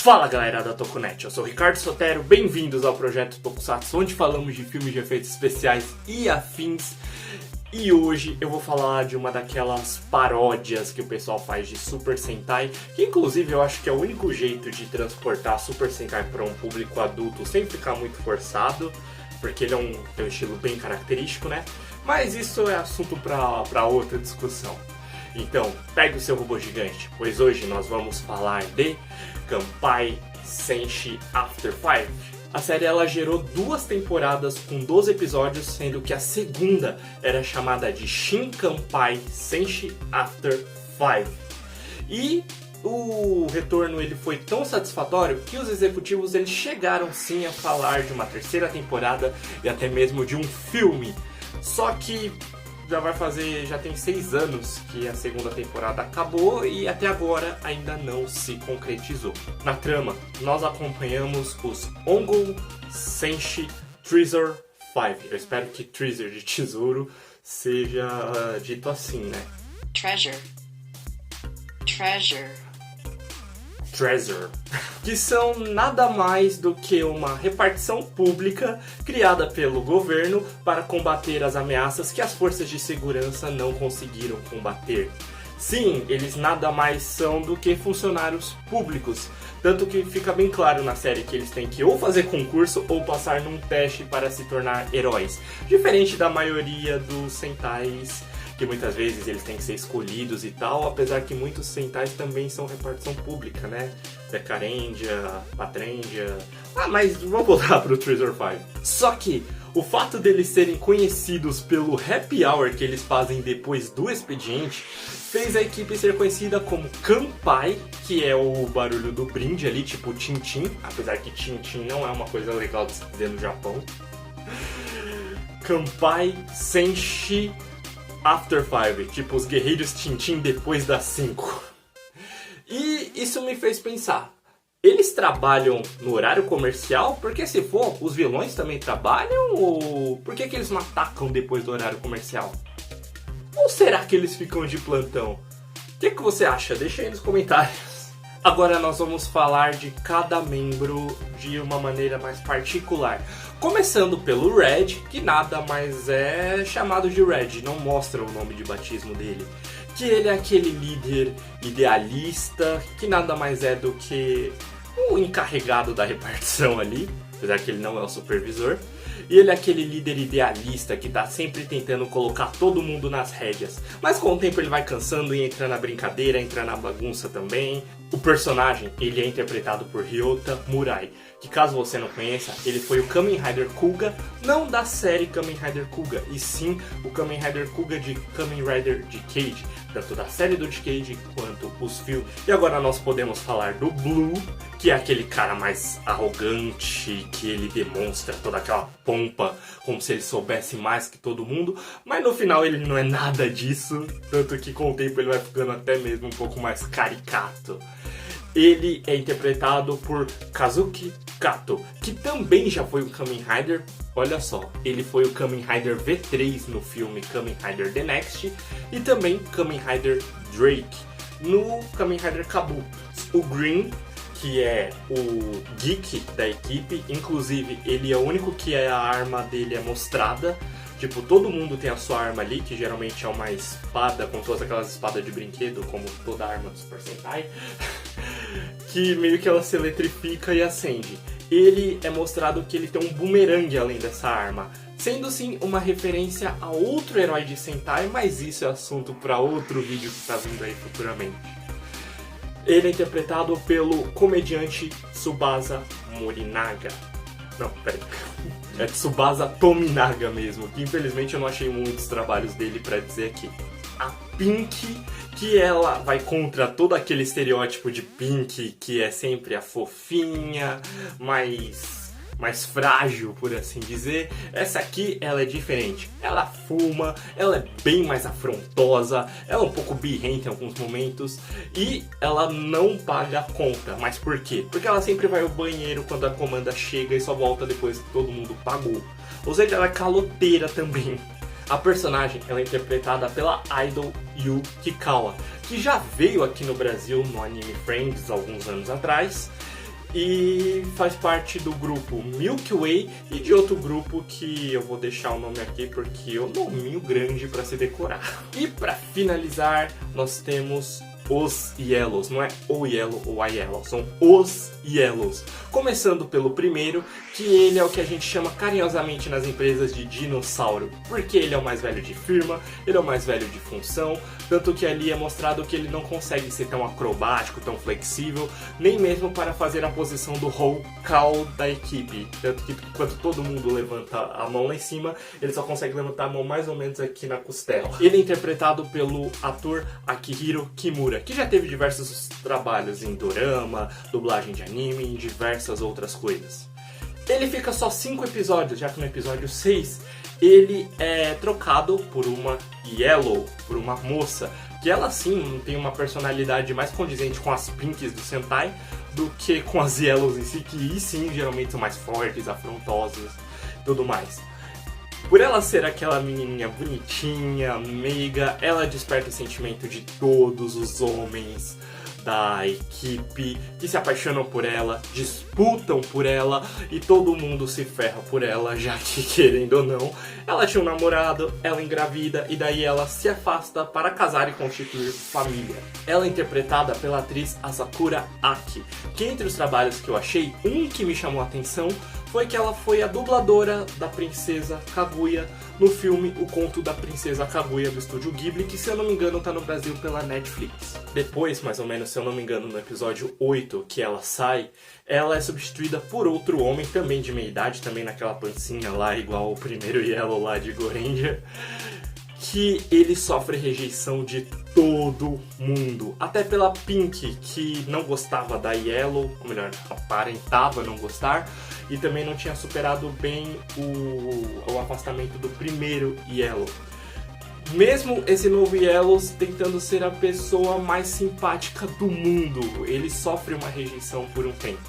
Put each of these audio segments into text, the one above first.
Fala galera da Tokunet, eu sou o Ricardo Sotero, bem-vindos ao projeto Tokusatsu, onde falamos de filmes de efeitos especiais e afins. E hoje eu vou falar de uma daquelas paródias que o pessoal faz de Super Sentai, que inclusive eu acho que é o único jeito de transportar Super Sentai para um público adulto sem ficar muito forçado, porque ele tem um estilo bem característico, né? Mas isso é assunto para outra discussão. Então, pegue o seu robô gigante, pois hoje nós vamos falar de Kanpai Senshi After 5. A série ela gerou 2 temporadas com 12 episódios, sendo que a segunda era chamada de Shin Kanpai Senshi After 5. E o retorno ele foi tão satisfatório que os executivos eles chegaram sim a falar de uma terceira temporada e até mesmo de um filme. Só que já tem 6 anos que a segunda temporada acabou e até agora ainda não se concretizou. Na trama, nós acompanhamos os Ongo Senshi Treasure 5. Eu espero que Treasure de tesouro seja dito assim, né? Treasure. Que são nada mais do que uma repartição pública criada pelo governo para combater as ameaças que as forças de segurança não conseguiram combater. Sim, eles nada mais são do que funcionários públicos, tanto que fica bem claro na série que eles têm que ou fazer concurso ou passar num teste para se tornar heróis, diferente da maioria dos Sentais, que muitas vezes eles têm que ser escolhidos e tal, apesar que muitos Sentais também são repartição pública, né? Decarendia, Patrendia... mas vamos voltar pro Treasure 5. Só que o fato deles serem conhecidos pelo happy hour que eles fazem depois do expediente fez a equipe ser conhecida como Kanpai, que é o barulho do brinde ali, tipo Tintin, apesar que Tintin não é uma coisa legal de se dizer no Japão. Kanpai Senshi After 5, tipo os guerreiros Tintin depois das 5. E isso me fez pensar, eles trabalham no horário comercial? Porque se for, os vilões também trabalham? Ou por que eles não atacam depois do horário comercial? Ou será que eles ficam de plantão? O que você acha? Deixa aí nos comentários. Agora nós vamos falar de cada membro de uma maneira mais particular. Começando pelo Red, que nada mais é chamado de Red, não mostra o nome de batismo dele. Que ele é aquele líder idealista, que nada mais é do que o encarregado da repartição ali, apesar que ele não é o supervisor. E ele é aquele líder idealista que tá sempre tentando colocar todo mundo nas rédeas. Mas com o tempo ele vai cansando e entra na brincadeira, entra na bagunça também. O personagem, ele é interpretado por Ryota Murai, que caso você não conheça, ele foi o Kamen Rider Kuga, não da série Kamen Rider Kuga, e sim o Kamen Rider Kuga de Kamen Rider Decade, tanto da série do Decade quanto os filmes. E agora nós podemos falar do Blue, que é aquele cara mais arrogante, que ele demonstra toda aquela pompa, como se ele soubesse mais que todo mundo, mas no final ele não é nada disso, tanto que com o tempo ele vai ficando até mesmo um pouco mais caricato. Ele é interpretado por Kazuki Kato, que também já foi um Kamen Rider. Olha só, ele foi o Kamen Rider V3 no filme Kamen Rider The Next e também Kamen Rider Drake no Kamen Rider Kabu. O Green, que é o geek da equipe, inclusive ele é o único que a arma dele é mostrada. Tipo, todo mundo tem a sua arma ali, que geralmente é uma espada, como todas aquelas espadas de brinquedo, como toda arma do Super Sentai, que meio que ela se eletrifica e acende. Ele é mostrado que ele tem um boomerang além dessa arma, sendo sim uma referência a outro herói de Sentai, mas isso é assunto para outro vídeo que está vindo aí futuramente. Ele é interpretado pelo comediante Tsubasa Morinaga. Não, peraí. É Tsubasa Tominaga mesmo, que infelizmente eu não achei muitos trabalhos dele pra dizer aqui. A Pink, que ela vai contra todo aquele estereótipo de Pink, que é sempre a fofinha, mais frágil, por assim dizer. Essa aqui, ela é diferente. Ela fuma, ela é bem mais afrontosa, ela é um pouco birrenta em alguns momentos e ela não paga a conta. Mas por quê? Porque ela sempre vai ao banheiro quando a comanda chega e só volta depois que todo mundo pagou. Ou seja, ela é caloteira também. A personagem ela é interpretada pela idol Yu Kikawa, que já veio aqui no Brasil no Anime Friends alguns anos atrás. e faz parte do grupo Milky Way e de outro grupo que eu vou deixar o nome aqui porque é um nominho grande para se decorar. E para finalizar, nós temos os Yellows, não é o Yellow ou a Yellow, são os Yellows. Começando pelo primeiro, que ele é o que a gente chama carinhosamente nas empresas de dinossauro, porque ele é o mais velho de firma, ele é o mais velho de função, tanto que ali é mostrado que ele não consegue ser tão acrobático, tão flexível, nem mesmo para fazer a posição do roll call da equipe, tanto que quando todo mundo levanta a mão lá em cima, ele só consegue levantar a mão mais ou menos aqui na costela. Ele é interpretado pelo ator Akihiro Kimura, que já teve diversos trabalhos em dorama, dublagem de anime e diversas outras coisas. Ele fica só 5 episódios, já que no episódio 6 ele é trocado por uma Yellow, por uma moça, que ela sim tem uma personalidade mais condizente com as Pinks do Sentai do que com as Yellows em si, que sim geralmente são mais fortes, afrontosas e tudo mais. Por ela ser aquela menininha bonitinha, meiga, ela desperta o sentimento de todos os homens da equipe que se apaixonam por ela, disputam por ela e todo mundo se ferra por ela, já que, querendo ou não, ela tinha um namorado, ela engravida e daí ela se afasta para casar e constituir família. Ela é interpretada pela atriz Asakura Aki, que entre os trabalhos que eu achei, um que me chamou a atenção foi que ela foi a dubladora da Princesa Kaguya no filme O Conto da Princesa Kaguya do Estúdio Ghibli, que se eu não me engano tá no Brasil pela Netflix. Depois, mais ou menos, se eu não me engano, no episódio 8 que ela sai, ela é substituída por outro homem também de meia idade, também naquela pancinha lá, igual o primeiro Yellow lá de Goranger, que ele sofre rejeição de todo mundo, até pela Pink, que não gostava da Yellow, ou melhor, aparentava não gostar, e também não tinha superado bem o afastamento do primeiro Yellow. Mesmo esse novo Yellow tentando ser a pessoa mais simpática do mundo, ele sofre uma rejeição por um tempo.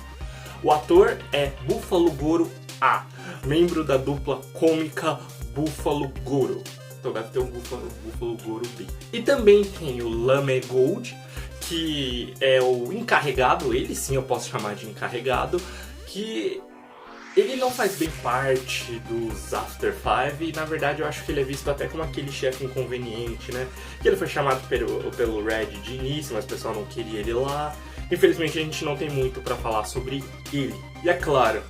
O ator é Buffalo Goro A, membro da dupla cômica Buffalo Goro. Então deve ter um Buffalo Goro B. E também tem o Lame Gold, que é o encarregado, ele sim eu posso chamar de encarregado, que ele não faz bem parte dos After Five e na verdade eu acho que ele é visto até como aquele chefe inconveniente, né? Que ele foi chamado pelo Red de início, mas o pessoal não queria ele lá. Infelizmente a gente não tem muito pra falar sobre ele. E é claro,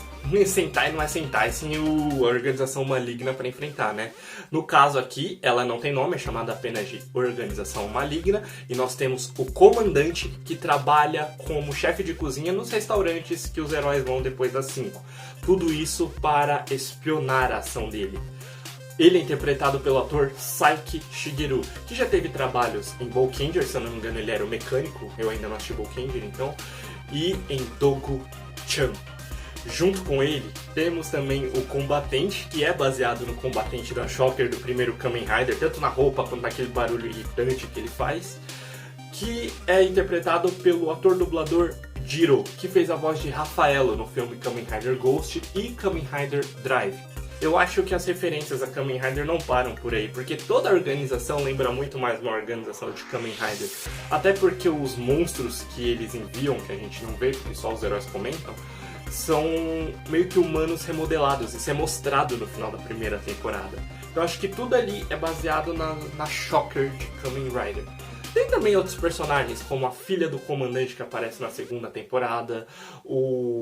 Sentai não é Sentai sem a organização maligna para enfrentar, né? No caso aqui, ela não tem nome, é chamada apenas de Organização Maligna. E nós temos o comandante que trabalha como chefe de cozinha nos restaurantes que os heróis vão depois das 5. Tudo isso para espionar a ação dele. Ele é interpretado pelo ator Saiki Shigeru, que já teve trabalhos em Boukenger, se eu não me engano ele era o mecânico, eu ainda não assisti Boukenger então, e em Dogu-chan. Junto com ele, temos também o combatente, que é baseado no combatente da Shocker do primeiro Kamen Rider, tanto na roupa quanto naquele barulho irritante que ele faz, que é interpretado pelo ator dublador Jiro, que fez a voz de Rafaelo no filme Kamen Rider Ghost e Kamen Rider Drive. Eu acho que as referências a Kamen Rider não param por aí, porque toda a organização lembra muito mais uma organização de Kamen Rider. Até porque os monstros que eles enviam, que a gente não vê, porque só os heróis comentam, são meio que humanos remodelados. Isso é mostrado no final da primeira temporada. Então acho que tudo ali é baseado na Shocker de Kamen Rider. Tem também outros personagens, como a filha do comandante que aparece na segunda temporada, o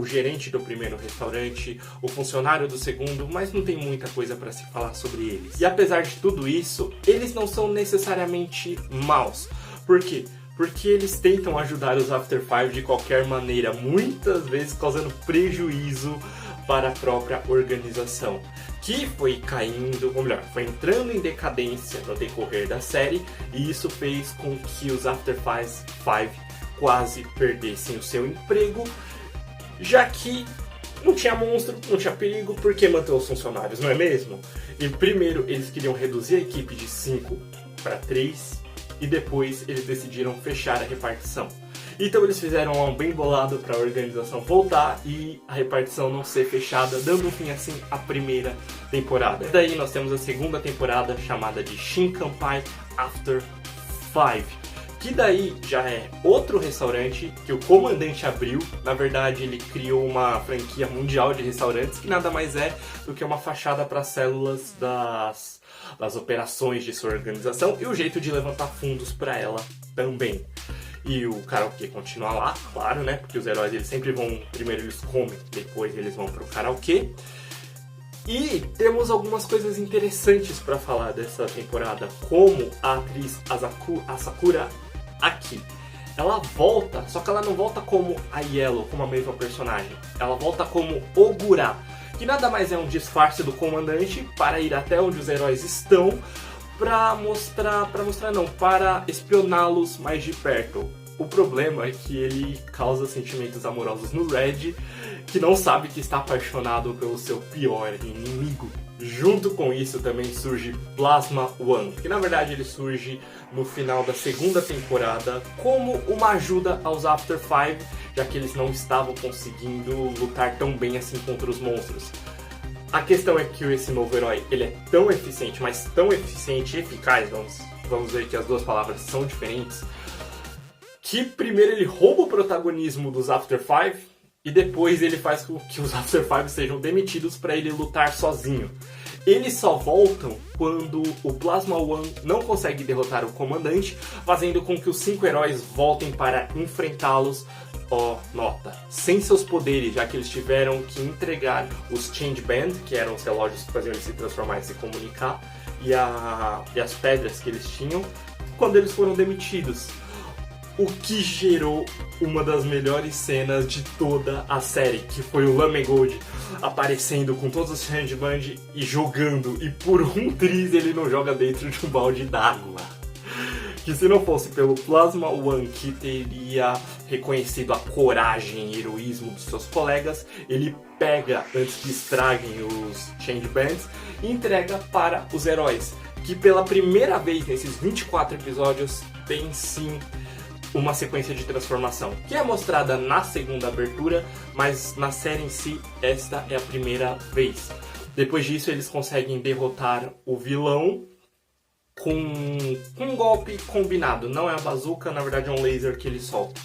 gerente do primeiro restaurante, o funcionário do segundo, mas não tem muita coisa para se falar sobre eles. E apesar de tudo isso, eles não são necessariamente maus. Por quê? Porque eles tentam ajudar os After Five de qualquer maneira, muitas vezes causando prejuízo para a própria organização, que foi caindo, ou melhor, foi entrando em decadência no decorrer da série, e isso fez com que os After Five quase perdessem o seu emprego, já que não tinha monstro, não tinha perigo, por que manter os funcionários, não é mesmo? E primeiro eles queriam reduzir a equipe de 5 para 3, e depois eles decidiram fechar a repartição. Então eles fizeram um bem bolado para a organização voltar e a repartição não ser fechada, dando fim assim à primeira temporada. Daí nós temos a segunda temporada chamada de Shinkanpai After Five, Que daí já é outro restaurante que o comandante abriu. Na verdade, ele criou uma franquia mundial de restaurantes que nada mais é do que uma fachada para as células das operações de sua organização e o jeito de levantar fundos para ela também. E o karaokê continua lá, claro, né? Porque os heróis eles sempre vão, primeiro eles comem, depois eles vão pro karaokê. E temos algumas coisas interessantes para falar dessa temporada, como a atriz Asakura Aki. Ela volta, só que ela não volta como a Yellow, como a mesma personagem. Ela volta como Ogura, que nada mais é um disfarce do comandante para ir até onde os heróis estão para espioná-los mais de perto. O problema é que ele causa sentimentos amorosos no Red, que não sabe que está apaixonado pelo seu pior inimigo. Junto com isso também surge Plasma One, que na verdade ele surge no final da segunda temporada como uma ajuda aos After Five, já que eles não estavam conseguindo lutar tão bem assim contra os monstros. A questão é que esse novo herói ele é tão eficiente, mas tão eficiente e eficaz, vamos ver que as duas palavras são diferentes, que primeiro ele rouba o protagonismo dos After Five e depois ele faz com que os After Five sejam demitidos para ele lutar sozinho. Eles só voltam quando o Plasma One não consegue derrotar o comandante, fazendo com que os 5 heróis voltem para enfrentá-los, nota, sem seus poderes, já que eles tiveram que entregar os Change Band, que eram os relógios que faziam eles se transformar e se comunicar, e as pedras que eles tinham, quando eles foram demitidos. O que gerou uma das melhores cenas de toda a série, que foi o Lamegod aparecendo com todos os Change Band e jogando, e por um triz ele não joga dentro de um balde d'água. Que se não fosse pelo Plasma One, que teria reconhecido a coragem e heroísmo dos seus colegas, ele pega antes que estraguem os Change Bands e entrega para os heróis, que pela primeira vez nesses 24 episódios tem sim uma sequência de transformação, que é mostrada na segunda abertura, mas na série em si, esta é a primeira vez. Depois disso, eles conseguem derrotar o vilão com um golpe combinado. Não é a bazuca, na verdade é um laser que ele solta.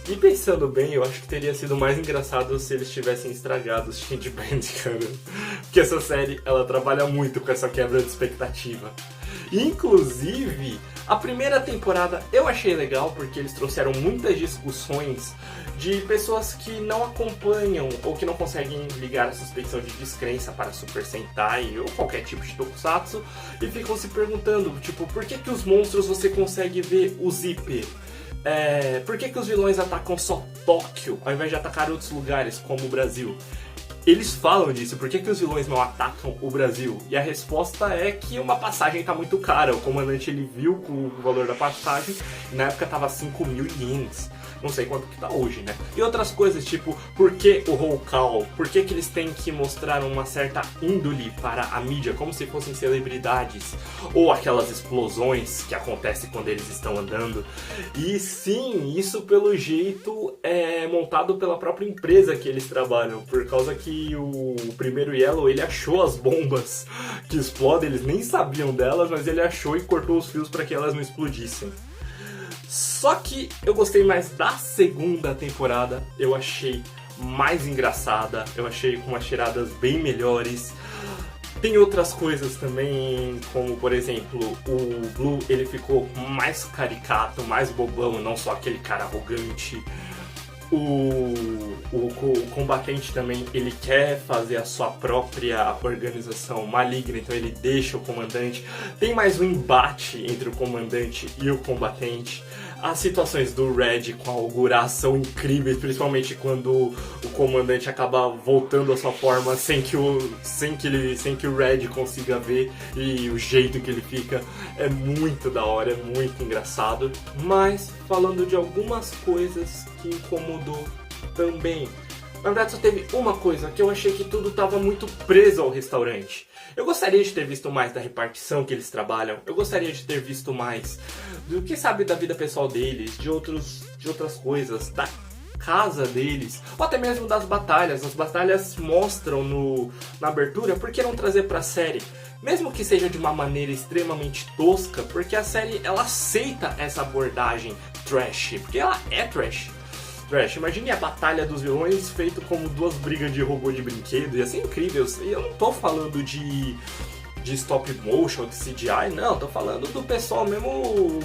E pensando bem, eu acho que teria sido mais engraçado se eles tivessem estragado os Change Band, cara. Porque essa série, ela trabalha muito com essa quebra de expectativa. Inclusive, a primeira temporada eu achei legal porque eles trouxeram muitas discussões de pessoas que não acompanham ou que não conseguem ligar a suspeição de descrença para Super Sentai ou qualquer tipo de tokusatsu e ficam se perguntando, tipo, por que os monstros você consegue ver o zíper? Por que os vilões atacam só Tóquio ao invés de atacar outros lugares como o Brasil? Eles falam disso, por que os vilões não atacam o Brasil? E a resposta é que uma passagem tá muito cara. O comandante ele viu o valor da passagem e na época tava 5.000 ienes. Não sei quanto que tá hoje, né? E outras coisas, tipo, por que o roll call? Por que eles têm que mostrar uma certa índole para a mídia, como se fossem celebridades? Ou aquelas explosões que acontecem quando eles estão andando. E sim, isso pelo jeito é montado pela própria empresa que eles trabalham, por causa que o primeiro Yellow, ele achou as bombas que explodem, eles nem sabiam delas, mas ele achou e cortou os fios para que elas não explodissem. Só que eu gostei mais da segunda temporada, eu achei mais engraçada, eu achei com umas tiradas bem melhores. Tem outras coisas também, como por exemplo, o Blue ele ficou mais caricato, mais bobão, não só aquele cara arrogante. O combatente também, ele quer fazer a sua própria organização maligna, então ele deixa o comandante. Tem mais um embate entre o comandante e o combatente. As situações do Red com a Ogura são incríveis, principalmente quando o comandante acaba voltando à sua forma sem que o Red consiga ver, e o jeito que ele fica é muito da hora, é muito engraçado. Mas falando de algumas coisas que incomodou também. Na verdade só teve uma coisa, que eu achei que tudo estava muito preso ao restaurante. Eu gostaria de ter visto mais da repartição que eles trabalham, eu gostaria de ter visto mais do que sabe da vida pessoal deles, de outras coisas, da casa deles, ou até mesmo das batalhas. As batalhas mostram na abertura, por que não trazer pra série? mesmo que seja de uma maneira extremamente tosca, porque a série ela aceita essa abordagem trash, porque ela é trash. Imagine a batalha dos vilões feito como duas brigas de robô de brinquedo, ia ser incrível. E eu não tô falando de stop motion, de CGI, não, tô falando do pessoal mesmo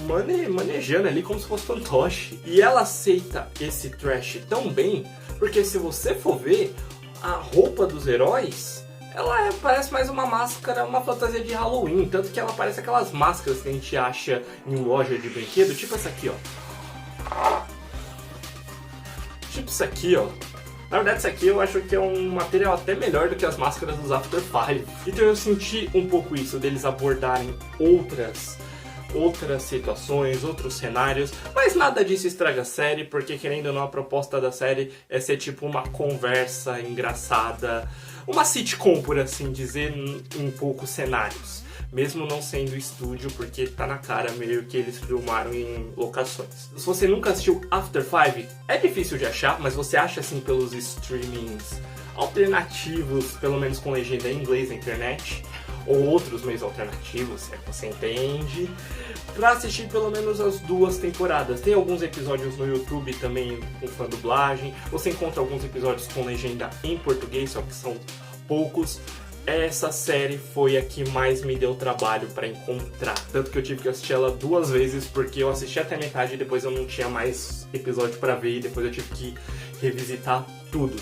manejando ali como se fosse fantoche. E ela aceita esse trash tão bem, porque se você for ver, a roupa dos heróis, ela parece mais uma máscara, uma fantasia de Halloween, tanto que ela parece aquelas máscaras que a gente acha em loja de brinquedo, tipo essa aqui, ó. Tipo isso aqui, ó. Na verdade, isso aqui eu acho que é um material até melhor do que as máscaras dos After 5. Então eu senti um pouco isso, deles abordarem outras situações, outros cenários, mas nada disso estraga a série, porque querendo ou não, a proposta da série é ser tipo uma conversa engraçada, uma sitcom, por assim dizer, em poucos cenários. Mesmo não sendo estúdio, porque tá na cara meio que eles filmaram em locações. Se você nunca assistiu After 5, é difícil de achar, mas você acha assim pelos streamings alternativos, pelo menos com legenda em inglês na internet, ou outros meios alternativos, se é que você entende, pra assistir pelo menos as 2 temporadas. Tem alguns episódios no YouTube também com fã dublagem, você encontra alguns episódios com legenda em português, só que são poucos. Essa série foi a que mais me deu trabalho pra encontrar. Tanto que eu tive que assistir ela 2 vezes, porque eu assisti até metade e depois eu não tinha mais episódio pra ver, e depois eu tive que revisitar tudo.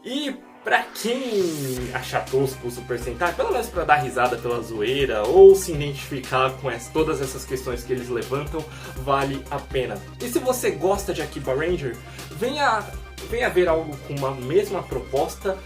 E pra quem achar tosco o Super Sentai, pelo menos pra dar risada pela zoeira, ou se identificar com todas essas questões que eles levantam, vale a pena. E se você gosta de Akiba Ranger, venha ver algo com uma mesma proposta,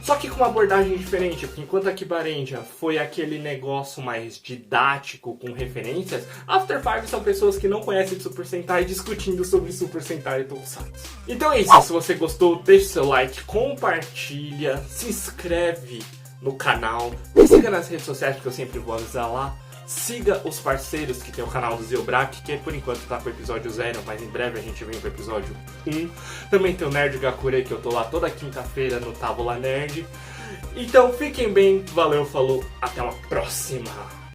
só que com uma abordagem diferente, porque enquanto Akiba Ranger foi aquele negócio mais didático, com referências, After 5 são pessoas que não conhecem de Super Sentai discutindo sobre Super Sentai e Tokusatsu. Então é isso, se você gostou, deixa seu like, compartilha, se inscreve no canal, me siga nas redes sociais que eu sempre vou avisar lá. Siga os parceiros que tem o canal do Zeobrak, que por enquanto tá com o episódio 0, mas em breve a gente vem com o episódio 1. Também tem o Nerd Gakure, que eu tô lá toda quinta-feira no Távola Nerd. Então fiquem bem, valeu, falou, até uma próxima!